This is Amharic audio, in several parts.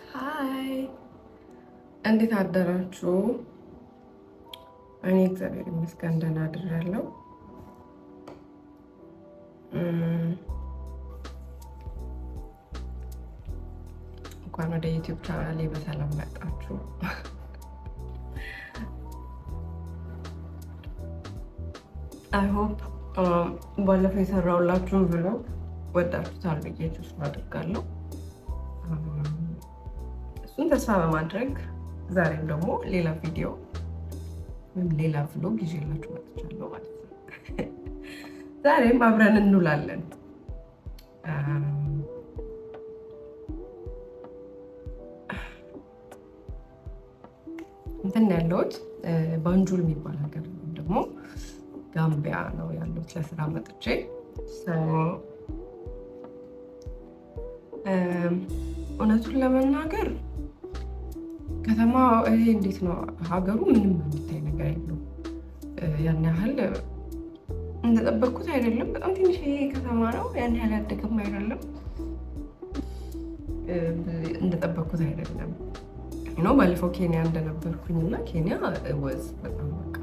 ሃይ እንዴት አደራችሁ? እኔ እግዚአብሔር ይመስገን ደህና አድሬያለሁ። እንኳን ወደ ዩቲዩብ ቻናሌ በሰላም መጣችሁ። አይ ሆፕ ባለፈው የሰራሁላችሁን ብሎግ ወዳችሁታል ብዬ ተስፋ አድርጋለሁ። እሱን ተስፋ በማድረግ ዛሬም ደግሞ ሌላ ቪዲዮ ወይም ሌላ ቭሎግ ይዤላችሁ መጥቻለሁ ማለት ነው። ዛሬም አብረን እንውላለን። እንትን ያለሁት ባንጁል የሚባል ሀገር ወይም ደግሞ ጋምቢያ ነው ያለሁት ለስራ መጥቼ። እውነቱን ለመናገር ከተማ ይሄ እንዴት ነው ሀገሩ ምንም የሚታይ ነገር የለውም። ያን ያህል እንደጠበቅኩት አይደለም። በጣም ትንሽ ይሄ ከተማ ነው። ያን ያህል ያደገም አይደለም። እንደጠበቅኩት አይደለም ነው። ባለፈው ኬንያ እንደነበርኩኝ እና ኬንያ ወዝ በጣም በቃ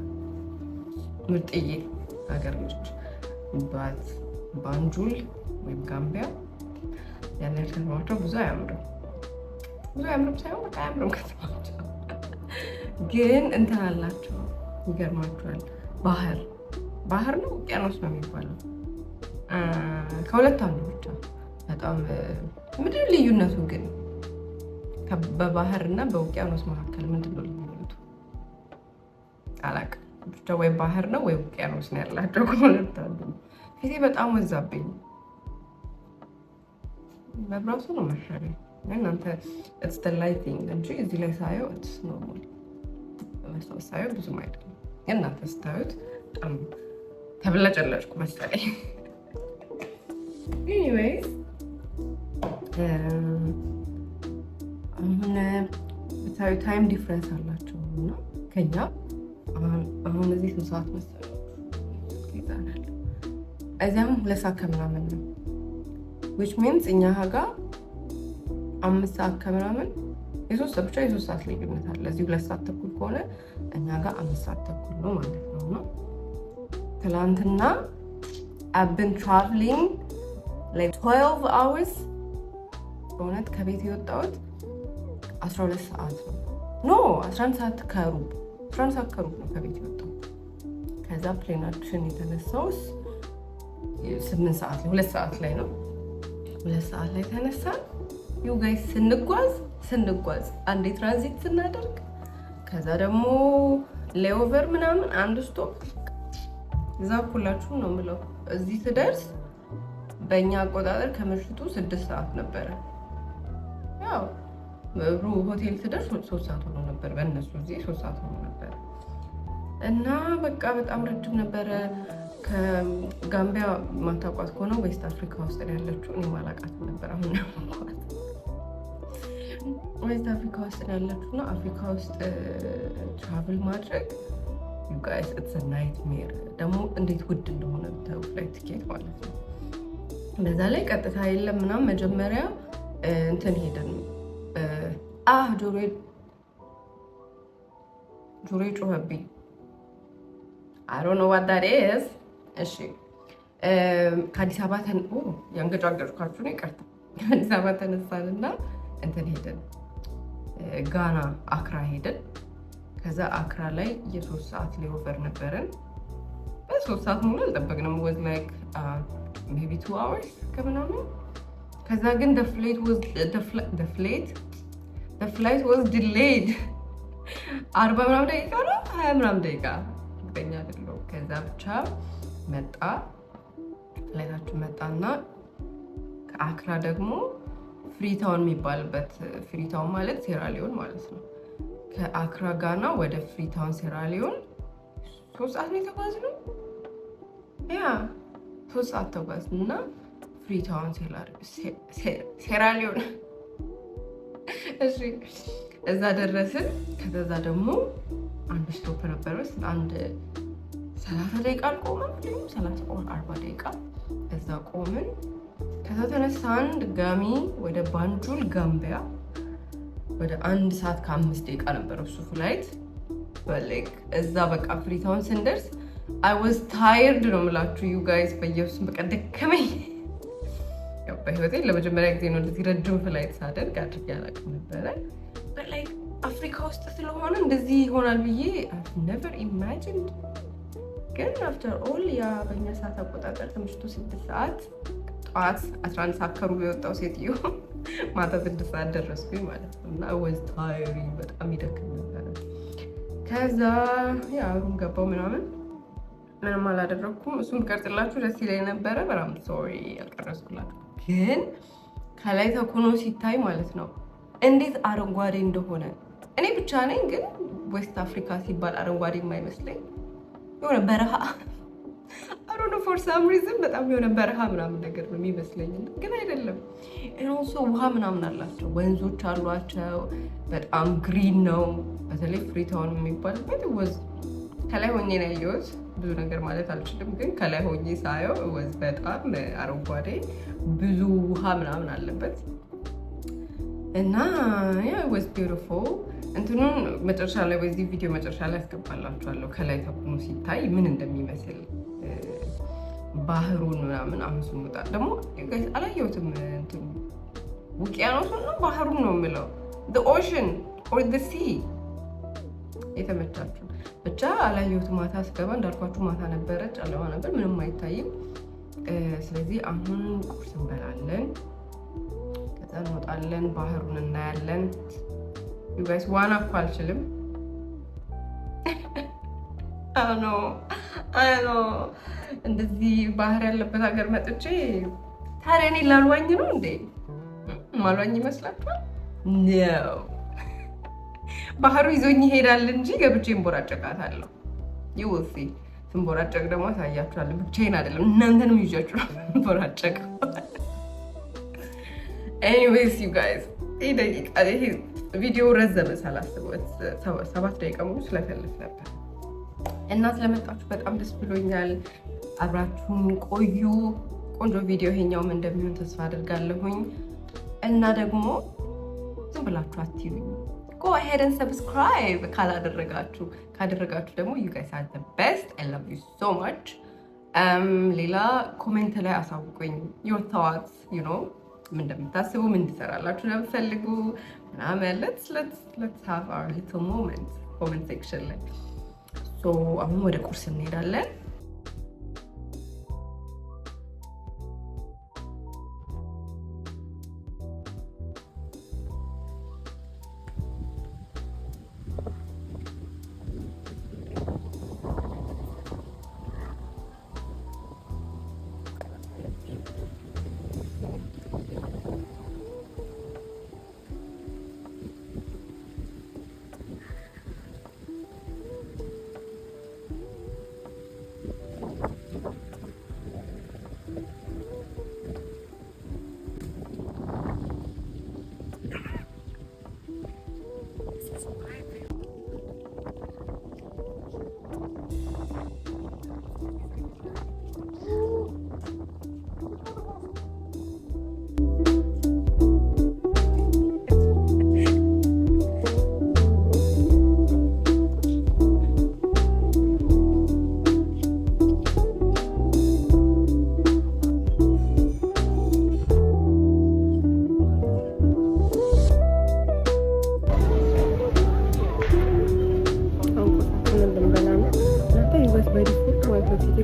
ምርጥዬ ሀገር ነች። ባንጁል ወይም ጋምቢያ ያን ያህል ከተማቸው ብዙ አያምርም። ብዙ አያምርም ሳይሆን በቃ አያምርም ከተማቸው፣ ግን እንትን አላቸው። ይገርማቸዋል። ባህር ነው ውቅያኖስ ነው የሚባለው። ከሁለት አንዱ ብቻ በጣም ምንድን ነው ልዩነቱ ግን? በባህር እና በውቅያኖስ መካከል ምንድን ነው ልዩነቱ? አላውቅም። ብቻ ወይ ባህር ነው ወይ ውቅያኖስ ነው ያላቸው። ከሁለት አንዱ። ፊቴ በጣም ወዛብኝ። መብራቱ ነው መሰለኝ። እናንተ ኢትስ ዘ ላይቲንግ እንጂ እዚህ ላይ ሳየው ኢትስ ኖርማል። በመስታወት ሳየው ብዙም አይደለም፣ ግን እናንተ ስታዩት በጣም ተብለጨለጭኩ መሰለኝ። ኤኒዌይስ አሁን ብታዩ ታይም ዲፍረንስ አላቸው እና ከኛ አሁን እዚህ ስንት ሰዓት መሰለኝ ይዛናል። እዚያም 2 ሰዓት ከምናምን ነው which means እኛ ሀጋ 5 ሰዓት ከምናምን የሶስት ሰዓት ልዩነት አለ። እዚህ 2 ሰዓት ተኩል ከሆነ እኛ ጋር 5 ሰዓት ተኩል ነው ማለት ነው። እና ትላንትና I've been traveling like 12 hours። በእውነት ከቤት የወጣሁት 12 ሰዓት ነው። ኖ 11 ሰዓት ከሩብ ነው ከቤት የወጣሁት። ከዛ ፕሌናችን የተነሳው 8 ሰዓት ላይ 2 ሰዓት ላይ ነው። 2 ሰዓት ላይ ተነሳን። ዩ ጋይስ ስንጓዝ አንዴ ትራንዚት ስናደርግ ከዛ ደግሞ ሌኦቨር ምናምን አንድ ስቶፕ እዛ ሁላችሁም ነው የምለው። እዚህ ስደርስ በእኛ አቆጣጠር ከምሽቱ 6 ሰዓት ነበረ። ያው ሆቴል ስደርስ 3 ሰዓት ሆኖ ነበር፣ በእነሱ እዚህ 3 ሰዓት ሆኖ ነበር። እና በቃ በጣም ረጅም ነበረ። ከጋምቢያ ማታውቋት ከሆነ ዌስት አፍሪካ ውስጥ ያለችው እኔ ማላውቃትም ነበር። አሁን ያውቋት ዌስት አፍሪካ ውስጥ ያለችው እና አፍሪካ ውስጥ ትራቭል ማድረግ ዩ ጋይስ ኢትስ አ ናይትሜር። ደግሞ እንዴት ውድ እንደሆነ ብታዩ ፍላይት ቲኬት ማለት ነው። በዛ ላይ ቀጥታ የለም ምናምን። መጀመሪያ እንትን ሄደን ጆሮዬ ጮኸብኝ። I don't know what that is። እሺ ከአዲስ አበባ ያንገጫገጭኳችሁ ነው ይቅርታ። ከአዲስ አበባ ተነሳንና እንትን ሄደን ጋና አክራ ሄደን ከዛ አክራ ላይ የ3 ሰዓት ሌኦቨር ነበረን። በ3 ሰዓት ሙሉ አልጠበቅንም። was like maybe 2 hours ከምናምን። ከዛ ግን the flight was delayed 40 ምናምን ደቂቃ ነው 20 ምናምን ደቂቃ ገኛ አይደለም። ከዛ ብቻ ፍላይታችን መጣና ከአክራ ደግሞ ፍሪታውን የሚባልበት፣ ፍሪታውን ማለት ሴራሊዮን ማለት ነው። ከአክራ ጋና ወደ ፍሪታውን ሴራሊዮን 3 ሰዓት ነው የተጓዝነው። ያ 3 ሰዓት ተጓዝን እና ፍሪታውን ሴራሊዮን እሺ እዛ ደረስን። ከዛ ደግሞ አንድ ስቶፕ ነበረ። አንድ 30 ደቂቃ አልቆመም፣ 30 or 40 ደቂቃ እዛ ቆምን። ከዛ ተነሳን ድጋሚ ወደ ባንጁል ጋምቢያ ወደ 1 ሰዓት ከ5 ደቂቃ ነበር እሱ ፍላይት። በላይክ እዛ በቃ ፍሪታውን ስንደርስ I was tired ነው የምላችሁ ዩ ጋይስ። በየሱም በቃ ደከመኝ። ያው በህይወቴ ለመጀመሪያ ጊዜ ነው እንደዚህ ረጅም ፍላይት ሳደርግ አድርጌ አላውቅም ነበረ። በላይክ አፍሪካ ውስጥ ስለሆነ እንደዚህ ይሆናል ብዬ I've never imagined። ግን after all ያ በእኛ ሰዓት አቆጣጠር ከምሽቱ 6 ሰዓት ጠዋት 11 ሰዓት ከሩብ የወጣው ሴትዮ ማታ 6 ሰዓት ደረስኩኝ ማለት ነው። እና was tiring በጣም ይደክም ነበረ። ከዛ ሩም ገባው ምናምን ምንም አላደረኩም። እሱም ቀርጽላችሁ ደስ ይለኝ ነበረ። በጣም ሶሪ ያልቀረጽኩላችሁ። ግን ከላይ ተኩኖ ሲታይ ማለት ነው እንዴት አረንጓዴ እንደሆነ እኔ ብቻ ነኝ። ግን ዌስት አፍሪካ ሲባል አረንጓዴ የማይመስለኝ የሆነ በረሃ አሮኖ ፎር ሳም ሪዝን በጣም የሆነ በረሃ ምናምን ነገር ነው የሚመስለኝ፣ ግን አይደለም። እነሱ ውሃ ምናምን አላቸው፣ ወንዞች አሏቸው። በጣም ግሪን ነው። በተለይ ፍሪታውን የሚባልበት ወዝ ከላይ ሆኜ ነው ያየሁት። ብዙ ነገር ማለት አልችልም፣ ግን ከላይ ሆኜ ሳየው ወዝ በጣም አረንጓዴ ብዙ ውሃ ምናምን አለበት እና ወዝ ቢዩቲፉል። እንትኑን መጨረሻ ላይ በዚህ ቪዲዮ መጨረሻ ላይ አስገባላችኋለሁ ከላይ ተኩኖ ሲታይ ምን እንደሚመስል ባህሩን ምናምን። አሁን ስንወጣ ደግሞ አላየሁትም። እንትኑ ውቅያኖሱን ነው ባህሩን ነው የምለው the ocean or the sea የተመቻችሁ ብቻ አላየሁትም። ማታ ስገባ እንዳልኳችሁ ማታ ነበረ፣ ጨለማ ነበር፣ ምንም አይታይም። ስለዚህ አሁን ቁርስ እንበላለን፣ ከዛ እንወጣለን፣ ባህሩን እናያለን። ዩ ጋይስ ዋና እኮ አልችልም። አኖ እንደዚህ ባህር ያለበት ሀገር መጥቼ ታዲያ እኔ ላልዋኝ ነው እንዴ? ማልዋኝ ይመስላችኋል? ነው ባህሩ ይዞኝ ይሄዳል እንጂ ገብቼ እንቦራጨቃታለሁ። ይውሲ ስንቦራጨቅ ደግሞ አሳያችኋለሁ። ብቻዬን አይደለም እናንተንም ይዣችሁ እንቦራጨቀው። ኤኒዌይስ ዩ ጋይስ ይሄ ቪዲዮ ረዘመ ሳላስበው 7 ደቂቃ ሙሉ ስለፈልፍ ነበር እና ስለመጣችሁ በጣም ደስ ብሎኛል። አብራችሁን ቆዩ። ቆንጆ ቪዲዮ ይሄኛውም እንደሚሆን ተስፋ አድርጋለሁኝ። እና ደግሞ ዝም ብላችሁ አትዩኝ። go ahead and subscribe ካላደረጋችሁ። ካደረጋችሁ ደግሞ you guys are the best. I love you so much. ሌላ ኮሜንት ላይ አሳውቁኝ your thoughts, you know ምን እንደምታስቡ፣ ምን እንድሰራላችሁ ለምትፈልጉ ምናምን። let's have our little moment comment section ላይ። so አሁን ወደ ቁርስ እንሄዳለን።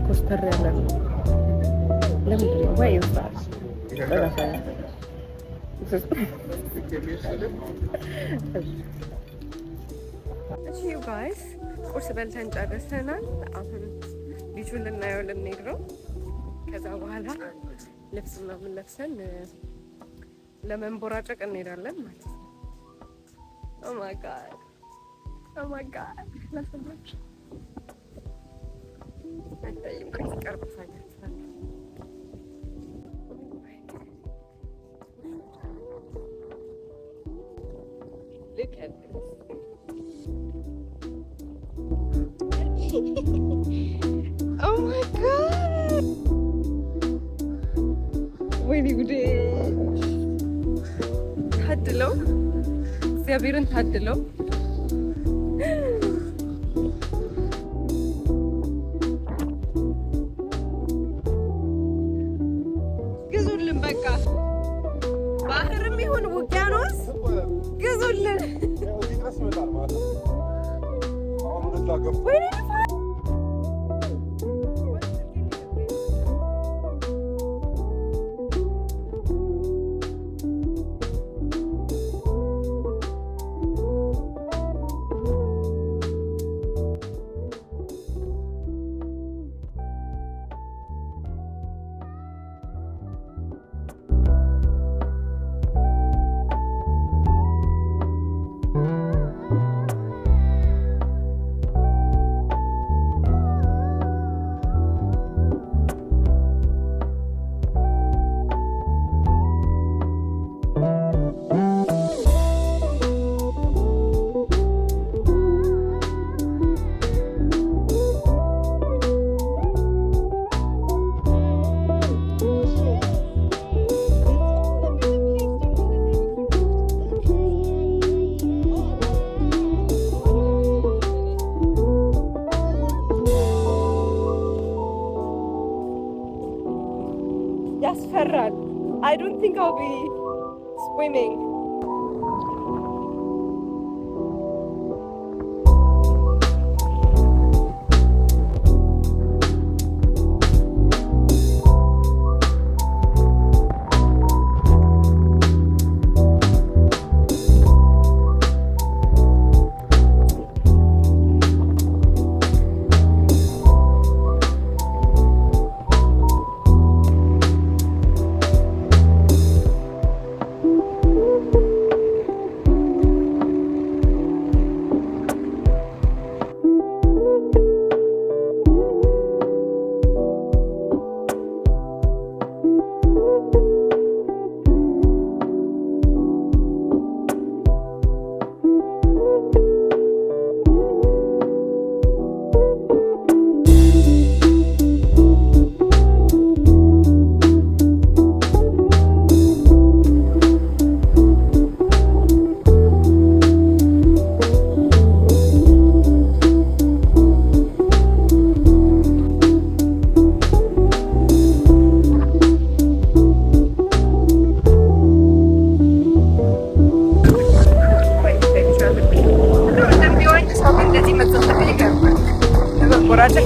ኮስተር ያለ ነው። ለምንድን ነው ወይ ይባል እሺ ዩ ጋይስ ቁርስ በልተን ጨርሰናል። አሁን ልጁን ልናየው ልንሄድ ነው። ከዛ በኋላ ልብስ ምናምን ለብሰን ለመንቦራጨቅ እንሄዳለን ማለት ነው። ኦ ማይ ጋድ ኦ ማይ ጋድ ለሰማች አይታይም። ከቅርብ ሳይታል look at this. Oh my god! ወይኔ ጉዴ! ታድለው እግዚአብሔርን ታድለው ግዙልን። በቃ ባህርም ይሁን ውቅያኖስ ግዙልን። ያስፈራል። I don't think I'll be swimming.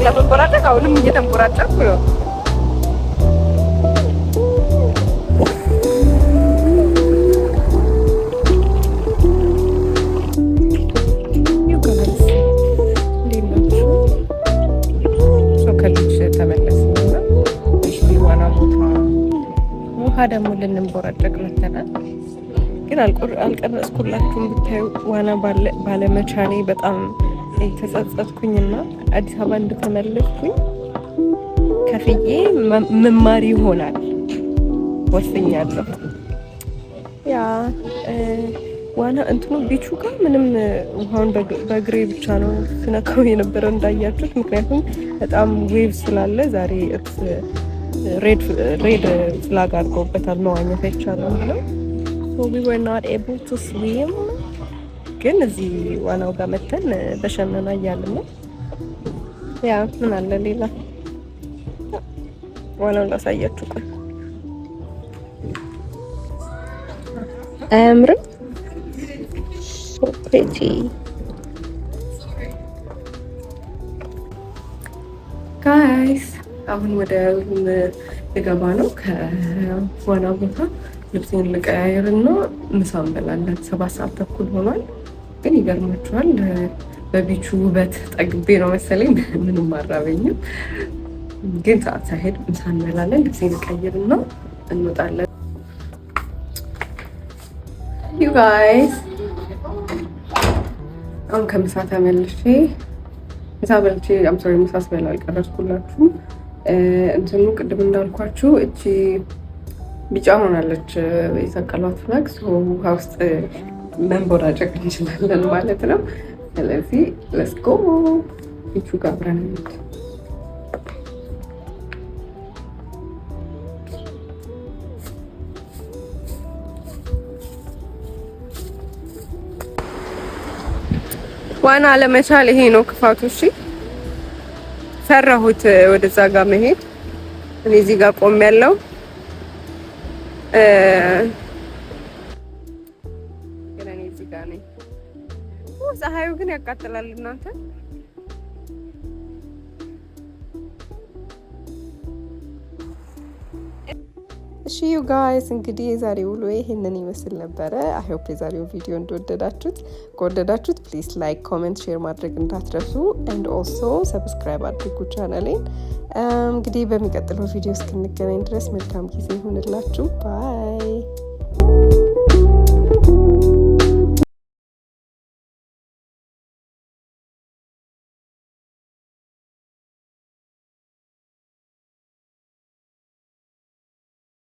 ለመንቦራጨቅ አሁንም እየተንቦራጨቅኩ ነው። ውሃ ደግሞ ልንቦራጨቅ መተናል። ግን አልቀረጽኩላችሁም ብታዩ ዋና ባለመቻሌ በጣም ተጸጸትኩኝና አዲስ አበባ እንደተመለስኩኝ ከፍዬ መማር ይሆናል ወስኛለሁ። ያ ዋና እንትኑ ቢቹ ጋር ምንም ውሃውን በእግሬ ብቻ ነው ስነካው የነበረው እንዳያችሁት። ምክንያቱም በጣም ዌቭ ስላለ ዛሬ ሬድ ፍላግ አድርገውበታል፣ መዋኘት አይቻልም ብለው so we were not able to swim። ግን እዚህ ዋናው ጋር መተን በሸመና እያልን ነው። ያ ምን አለ ሌላ ዋናውን ላሳያችሁ። ቆይ አያምርም? so pretty guys። አሁን ወደ ልገባ ነው ከዋና ቦታ። ልብሴን ልቀያየርና ምሳ እንበላለን። 7 ሰዓት ተኩል ሆኗል። ግን ይገርማችኋል በቢቹ ውበት ጠግቤ ነው መሰለኝ ምንም አራበኝም። ግን ሰዓት ሳይሄድ ምሳ እንበላለን። ልብሴን ልቀይርና እንወጣለን። ዩ ጋይስ አሁን ከምሳ ተመልሼ ምሳ በልቼ ምሳ ስበላ አልቀረጽኩላችሁም። እንትኑ ቅድም እንዳልኳችሁ እቺ ቢጫ ሆናለች የሰቀሏት ፍላግ። ውሃ ውስጥ መንቦራጨቅ እንችላለን ማለት ነው። ስለዚህ ሌትስ ጎ ቢቹ ጋር አብረን እንሂድ። ዋና ለመቻል ይሄ ነው ክፋቱ። እሺ ፈራሁት ወደዛ ጋር መሄድ። እኔ እዚህ ጋር ቆሜያለሁ። ግን እኔ እዚህ ጋር ነኝ። ፀሐዩ ግን ያቃጥላል እናንተ። እሺ ዩ ጋይስ እንግዲህ የዛሬው ውሎ ይሄንን ይመስል ነበረ። አይ ሆፕ የዛሬው ቪዲዮ እንደወደዳችሁት፣ ከወደዳችሁት ፕሊዝ ላይክ፣ ኮሜንት፣ ሼር ማድረግ እንዳትረሱ ኤንድ ኦልሶ ሰብስክራይብ አድርጉ ቻናሌን። እንግዲህ በሚቀጥለው ቪዲዮ እስክንገናኝ ድረስ መልካም ጊዜ ይሁንላችሁ። ባይ